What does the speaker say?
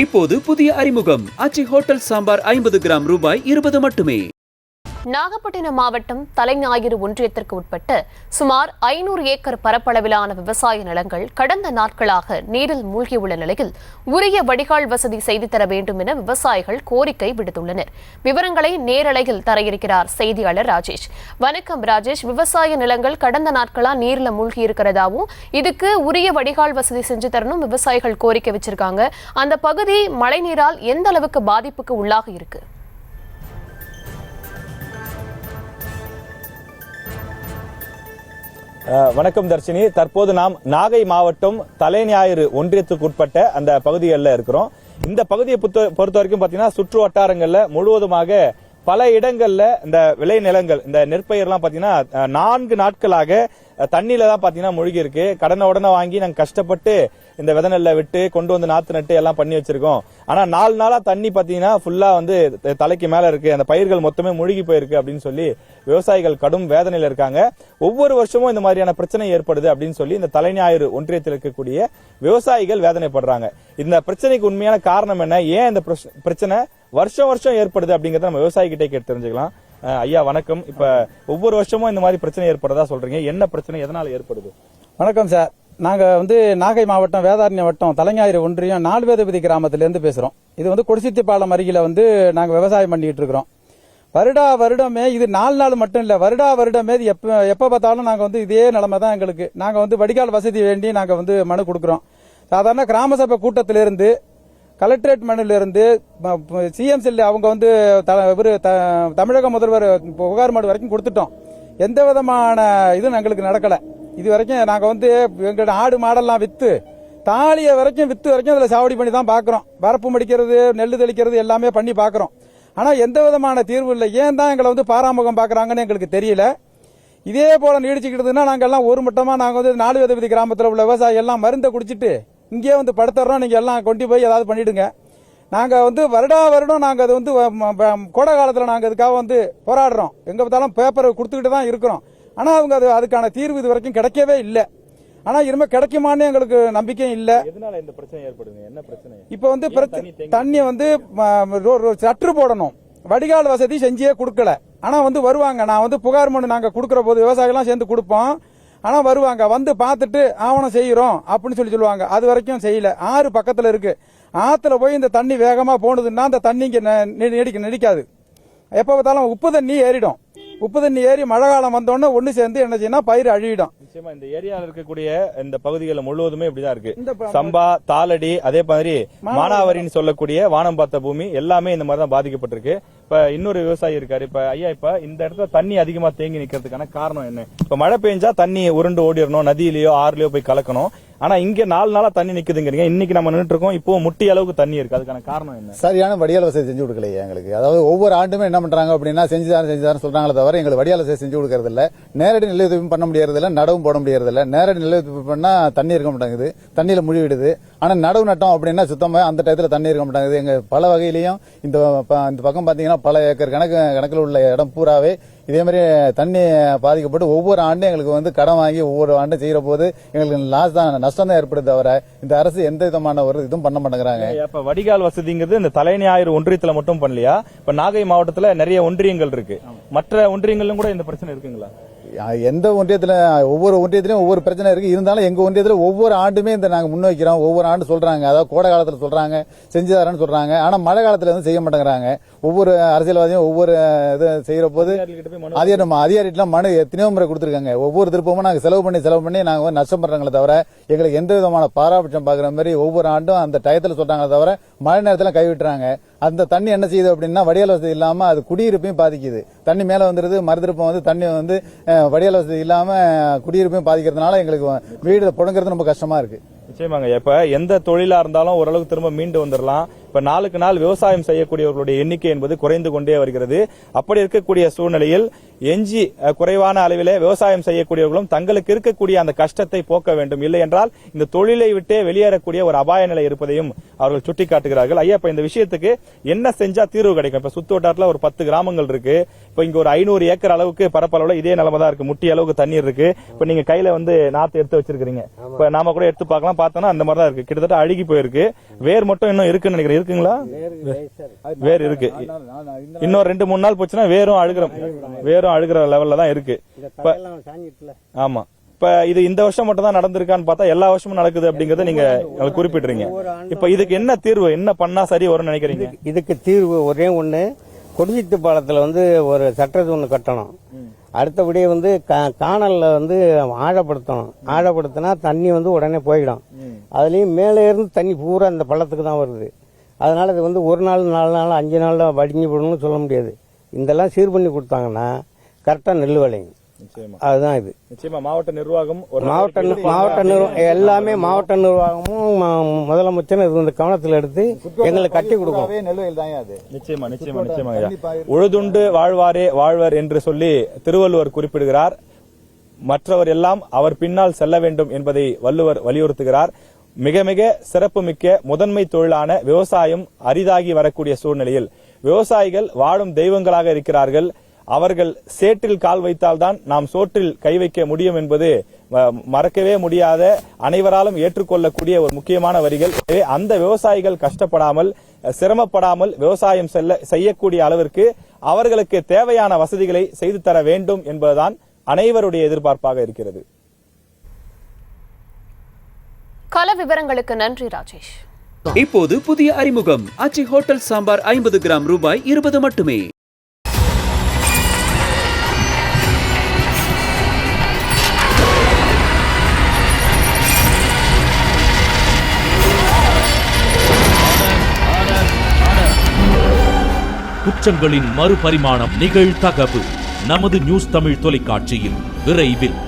இப்போது புதிய அறிமுகம் ஆச்சி ஹோட்டல் சாம்பார் 50 கிராம் ரூபாய் 20 மட்டுமே. நாகப்பட்டினம் மாவட்டம் தலைஞாயிறு ஒன்றியத்திற்கு உட்பட்ட சுமார் 500 ஏக்கர் பரப்பளவிலான விவசாய நிலங்கள் கடந்த நாட்களாக நீரில் மூழ்கியுள்ள நிலையில் உரிய வடிகால் வசதி செய்து தர வேண்டும் என விவசாயிகள் கோரிக்கை விடுத்துள்ளனர். விவரங்களை நேரலையில் தர இருக்கிறார் செய்தியாளர் ராஜேஷ். வணக்கம் ராஜேஷ், விவசாய நிலங்கள் கடந்த நாட்களா நீர்ல மூழ்கி இருக்கிறதாவும் இதுக்கு உரிய வடிகால் வசதி செஞ்சு தரணும் விவசாயிகள் கோரிக்கை வச்சிருக்காங்க. அந்த பகுதி மழை நீரால் எந்த அளவுக்கு பாதிப்புக்கு உள்ளாக இருக்கு? வணக்கம் தர்ஷினி. தற்போது நாம் நாகை மாவட்டம் தலைஞாயிறு ஒன்றியத்துக்கு உட்பட்ட அந்த பகுதிகளில் இருக்கிறோம். இந்த பகுதியை பொறுத்த வரைக்கும் பாத்தீங்கன்னா சுற்று வட்டாரங்கள்ல முழுவதுமாக பல இடங்கள்ல இந்த விளை நிலங்கள் இந்த நெற்பயிர்லாம் பாத்தீங்கன்னா 4 நாட்களாக தண்ணியில தான் பாத்தீங்கன்னா மூழ்கி இருக்கு. உடனே வாங்கி நாங்க கஷ்டப்பட்டு இந்த விதை நெல்ல விட்டு கொண்டு வந்து நாத்து நட்டு எல்லாம் பண்ணி வச்சிருக்கோம். ஆனா 4 நாளா தண்ணி பாத்தீங்கன்னா ஃபுல்லா வந்து தலைக்கு மேல இருக்கு. அந்த பயிர்கள் மொத்தமே மூழ்கி போயிருக்கு அப்படின்னு சொல்லி விவசாயிகள் கடும் வேதனையில இருக்காங்க. ஒவ்வொரு வருஷமும் இந்த மாதிரியான பிரச்சனை ஏற்படுது அப்படின்னு சொல்லி இந்த தலைஞாயிறு ஒன்றியத்தில் இருக்கக்கூடிய விவசாயிகள் வேதனைப்படுறாங்க. இந்த பிரச்சனைக்கு உண்மையான காரணம் என்ன, ஏன் இந்த பிரச்சனை வருஷம் ஏற்படுது அப்படிங்கறத நம்ம விவசாயிகிட்டே கேட்டு தெரிஞ்சுக்கலாம். ஐயா வணக்கம். இப்ப ஒவ்வொரு வருஷமும் இந்த மாதிரி பிரச்சனை ஏற்படுறதா சொல்றீங்க, என்ன பிரச்சனை, எதனால ஏற்படுது? வணக்கம் சார். நாங்க நாகை மாவட்டம் வேதாரண்யம் வட்டம் தலைஞாயிறு ஒன்றியம் நால்வேதபதி கிராமத்திலிருந்து பேசுறோம். இது கொடிசித்திப்பாலம் அருகில நாங்க விவசாயம் பண்ணிட்டு இருக்கிறோம். வருடமே இது 4 நாள் மட்டும் இல்ல, வருடமே எப்ப பார்த்தாலும் நாங்க இதே நிலைமை தான் எங்களுக்கு. நாங்க வடிகால் வசதி வேண்டி நாங்க மனு கொடுக்கிறோம். சாதாரண கிராம சபை கூட்டத்திலிருந்து கலெக்டரேட் மனுவிலிருந்து சிஎம்சில் அவங்க தமிழக முதல்வர் புகார் மனு வரைக்கும் கொடுத்துட்டோம். எந்த விதமான இதுவும் எங்களுக்கு நடக்கல. இது வரைக்கும் நாங்க எங்களோட ஆடு மாடெல்லாம் வித்து தாலிய வரைக்கும் அதுல சாவடி பண்ணி தான் பாக்குறோம். வரப்பு மடிக்கிறது, நெல்லு தெளிக்கிறது எல்லாமே பண்ணி பாக்குறோம். ஆனா எந்த விதமான தீர்வு இல்லை. ஏன் தான் எங்களை பாராமுகம் பாக்குறாங்கன்னு எங்களுக்கு தெரியல. இதே போல நீடிச்சுக்கிட்டதுன்னா நாங்க எல்லாம் ஒரு மட்டமா நாங்க நாலுவேதபதி கிராமத்தில் உள்ள விவசாயி எல்லாம் மருந்தை குடிச்சிட்டு இங்கே படுத்துறோம். நீங்க எல்லாம் கொண்டு போய் ஏதாவது பண்ணிடுங்க. நாங்க வருடம் நாங்க அது கோடை காலத்துல நாங்க அதுக்காக போராடுறோம். எங்க பார்த்தாலும் பேப்பர் கொடுத்துக்கிட்டு தான் இருக்கிறோம். ஆனா அவங்க அதுக்கான தீர்வு இது வரைக்கும் கிடைக்கவே இல்லை. ஆனா இனிமே கிடைக்குமான்னு எங்களுக்கு நம்பிக்கையும் இல்ல. எதனால இந்த பிரச்சனை ஏற்படுது, என்ன பிரச்சனை? இப்ப தண்ணி சற்று போடணும், வடிகால் வசதி செஞ்சே கொடுக்கல. ஆனா வருவாங்க. நான் புகார் மனு நாங்க கொடுக்கற போது விவசாயிகள் சேர்ந்து கொடுப்போம். ஆனா வருவாங்க, பார்த்துட்டு ஆவணம் செய்யறோம் அப்படின்னு சொல்லுவாங்க. அது வரைக்கும் செய்யல. ஆறு பக்கத்துல இருக்கு. ஆத்துல போய் இந்த தண்ணி வேகமா போனதுன்னா அந்த தண்ணி இங்க நடிக்காது. எப்ப பார்த்தாலும் உப்பு தண்ணி ஏறிடும். உப்பு தண்ணி ஏறி மழை காலம் வந்தோடனே ஒண்ணு சேர்ந்து என்ன செய்யணும், பயிர் அழிவிடும். நிச்சயமா இந்த ஏரியாவில் இருக்கக்கூடிய இந்த பகுதிகளில் முழுவதுமே இப்படிதான் இருக்கு. சம்பா, தாளடி, அதே மாதிரி மானாவரின்னு சொல்லக்கூடிய வானம் பார்த்த பூமி எல்லாமே இந்த மாதிரி தான் பாதிக்கப்பட்டிருக்கு. இப்ப இன்னொரு விவசாயி இருக்காரு. இப்ப ஐயா, இப்ப இந்த இடத்துல தண்ணி அதிகமா தேங்கி நிக்கிறதுக்கான காரணம் என்ன? இப்ப மழை பெஞ்சா தண்ணி உருண்டு ஓடிடணும், நதியிலயோ ஆறுலயோ போய் கலக்கணும். ஆனா இங்க 4 நாளா தண்ணி நிக்குதுங்கிறீங்க. இன்னைக்கு நம்ம நின்றுட்டு இருக்கோம், இப்போ முட்டி அளவுக்கு தண்ணி இருக்கு. அதுக்கான காரணம் என்ன? சரியான வடிகால் வசதி செஞ்சு கொடுக்கலையே எங்களுக்கு. அதாவது ஒவ்வொரு ஆண்டுமே என்ன பண்றாங்க அப்படின்னா செஞ்சுதான் சொல்றாங்களே தவிர எங்களுக்கு வடிகால் வசதி செஞ்சு கொடுக்கறது இல்ல. நேரடி நெல் உதவி பண்ண முடியறது இல்ல, நடவும் போட முடியறது இல்ல. நேரடி நெல் உதவி பண்ணா தண்ணி இருக்க மாட்டேங்குது, தண்ணியில முழுவிடுது. ஆனா நடவு நட்டம் அப்படின்னா சுத்தமா அந்த டயத்துல தண்ணி இருக்க மாட்டேங்குது. எங்க பல வகையிலையும் இந்த பக்கம் பாத்தீங்கன்னா பல ஏக்கர் கணக்கில் உள்ள இடம் பூராவே இதே மாதிரி தண்ணி பாதிக்கப்பட்டு ஒவ்வொரு ஆண்டும் எங்களுக்கு கடன் வாங்கி ஒவ்வொரு ஆண்டும் செய்யற போது எங்களுக்கு லாஸ் தான், நஷ்டம் தான் ஏற்படுது தவிர இந்த அரசு எந்த விதமான ஒரு இதுவும் பண்ண மாட்டேங்கிறாங்க. இப்ப வடிகால் வசதிங்கிறது இந்த தலைஞாயிறு ஒன்றியத்துல மட்டும் பண்ணலையா? இப்ப நாகை மாவட்டத்துல நிறைய ஒன்றியங்கள் இருக்கு. மற்ற ஒன்றியங்களும் கூட இந்த பிரச்சனை இருக்குங்களா? எந்த ஒன்றியத்துல ஒவ்வொரு ஒன்றியத்திலும் ஒவ்வொரு பிரச்சனை இருக்கு. இருந்தாலும் எங்க ஒன்றியத்துல ஒவ்வொரு ஆண்டுமே இந்த நாங்க முன்வைக்கிறோம். ஒவ்வொரு ஆண்டு சொல்றாங்க, அதாவது கோடை காலத்துல சொல்றாங்க செஞ்சு தரேன்னு சொல்றாங்க. ஆனா மழை காலத்துல செய்ய மாட்டேங்கிறாங்க. ஒவ்வொரு அரசியல்வாதியும் ஒவ்வொரு இது செய்யற போது அதிகாரிகள் மனு எத்தனையோ முறை கொடுத்திருக்காங்க. ஒவ்வொரு திருப்பமும் நாங்க செலவு பண்ணி நாங்க நஷ்டம் பண்றாங்களே தவிர எங்களுக்கு எந்த விதமான பாராபட்சம் பாக்குற மாதிரி ஒவ்வொரு ஆண்டும் அந்த டயத்துல சொல்றாங்களே தவிர மழை நேரத்துல கைவிட்டுறாங்க. அந்த தண்ணி என்ன செய்யுது அப்படின்னா வடிகால் வசதி இல்லாம அது குடியிருப்பையும் பாதிக்குது. தண்ணி மேல வந்துருது, மறுதிருப்பம் தண்ணி வடிகால் வசதி இல்லாம குடியிருப்பையும் பாதிக்கிறதுனால எங்களுக்கு வீடு புடங்கிறது ரொம்ப கஷ்டமா இருக்கு. நிச்சயமாங்க. இப்ப எந்த தொழிலா இருந்தாலும் ஓரளவுக்கு திரும்ப மீண்டு வந்துடலாம். இப்ப நாளுக்கு நாள் விவசாயம் செய்யக்கூடியவர்களுடைய எண்ணிக்கை என்பது குறைந்து கொண்டே வருகிறது. அப்படி இருக்கக்கூடிய சூழ்நிலையில் எஞ்சி குறைவான அளவிலே விவசாயம் செய்யக்கூடியவர்களும் தங்களுக்கு இருக்கக்கூடிய அந்த கஷ்டத்தை போக்க வேண்டும், இல்லை என்றால் இந்த தொழிலை விட்டே வெளியேறக்கூடிய ஒரு அபாய நிலை இருப்பதையும் அவர்கள் சுட்டிக்காட்டுகிறார்கள். ஐயா, இப்ப இந்த விஷயத்துக்கு என்ன செஞ்சா தீர்வு கிடைக்கும்? இப்ப சுத்து வட்டாரத்துல ஒரு 10 கிராமங்கள் இருக்கு. இப்ப இங்க ஒரு 500 ஏக்கர் அளவுக்கு பரப்பளவுல இதே நிலைமை தான் இருக்கு. முட்டி அளவுக்கு தண்ணீர் இருக்கு. இப்ப நீங்க கையில நாத்து எடுத்து வச்சிருக்கீங்க. இப்ப நாம கூட எடுத்து பார்க்கலாம். பார்த்தோம்னா அந்த மாதிரி தான் இருக்கு. கிட்டத்தட்ட அழுகி போயிருக்கு. வேர் மட்டும் இன்னும் இருக்குன்னு நினைக்கிறேன். இருக்குங்களா? வேர் இருக்கு. இன்னும் 2-3 நாள் போச்சுன்னா வேரும் அழுகிற லெவல்ல தான் இருக்கு. ஆமா. இப்ப இது இந்த வருஷம் மட்டும் தான் நடந்திருக்கான்னு பார்த்தா எல்லா வருஷமும் நடக்குது அப்படிங்கறத நீங்க குறிப்பிடுறீங்க. இப்ப இதுக்கு என்ன தீர்வு, என்ன பண்ணா சரி வரும்னு நினைக்கிறீங்க? இதுக்கு தீர்வு ஒரே ஒண்ணு, கொடிசித்து பாலத்துல ஒரு சட்டத்தை ஒண்ணு கட்டணும். அடுத்தபடியே காணல்ல ஆழப்படுத்தினா தண்ணி உடனே போயிடும். அதுலயும் மேலே இருந்து தண்ணி பூரா இந்த பள்ளத்துக்கு தான் வருது. அதனால இது 1 நாள் 4 நாள் 5 நாள்ல வடிஞ்சு போடணும்னு சொல்ல முடியாது. இதெல்லாம் சீர் பண்ணி கொடுத்தாங்கன்னா கரெக்டா நெல் விளையும். அதுதான் இது. நிச்சயமா மாவட்ட நிர்வாகம் எல்லாமே மாவட்ட நிர்வாகமும் முதலமைச்சர் இது கவனத்தில் எடுத்து எங்களுக்கு கட்டி கொடுக்கும். நிச்சயமா நிச்சயமா நிச்சயமா. உழுதுண்டு வாழ்வாரே வாழ்வர் என்று சொல்லி திருவள்ளுவர் குறிப்பிடுகிறார். மற்றவர் எல்லாம் அவர் பின்னால் செல்ல வேண்டும் என்பதை வள்ளுவர் வலியுறுத்துகிறார். மிக மிக சிறப்புமிக்க முதன்மை தொழிலான விவசாயம் அரிதாகி வரக்கூடிய சூழ்நிலையில் விவசாயிகள் வாழும் தெய்வங்களாக இருக்கிறார்கள். அவர்கள் சேற்றில் கால் வைத்தால்தான் நாம் சோற்றில் கை வைக்க முடியும் என்பது மறக்கவே முடியாத, அனைவராலும் ஏற்றுக்கொள்ளக்கூடிய ஒரு முக்கியமான வரிகள். அந்த விவசாயிகள் கஷ்டப்படாமல் சிரமப்படாமல் விவசாயம் செய்யக்கூடிய அளவிற்கு அவர்களுக்கு தேவையான வசதிகளை செய்து தர வேண்டும் என்பதுதான் அனைவருடைய எதிர்பார்ப்பாக இருக்கிறது. கள விவரங்களுக்கு நன்றி ராஜேஷ். இப்போது புதிய அறிமுகம் ஆச்சி ஹோட்டல் சாம்பார் 50 கிராம் ரூபாய் 20 மட்டுமே. குற்றங்களின் மறுபரிமாணம் நிகழ்தகவு நமது நியூஸ் தமிழ் தொலைக்காட்சியில் விரைவில்.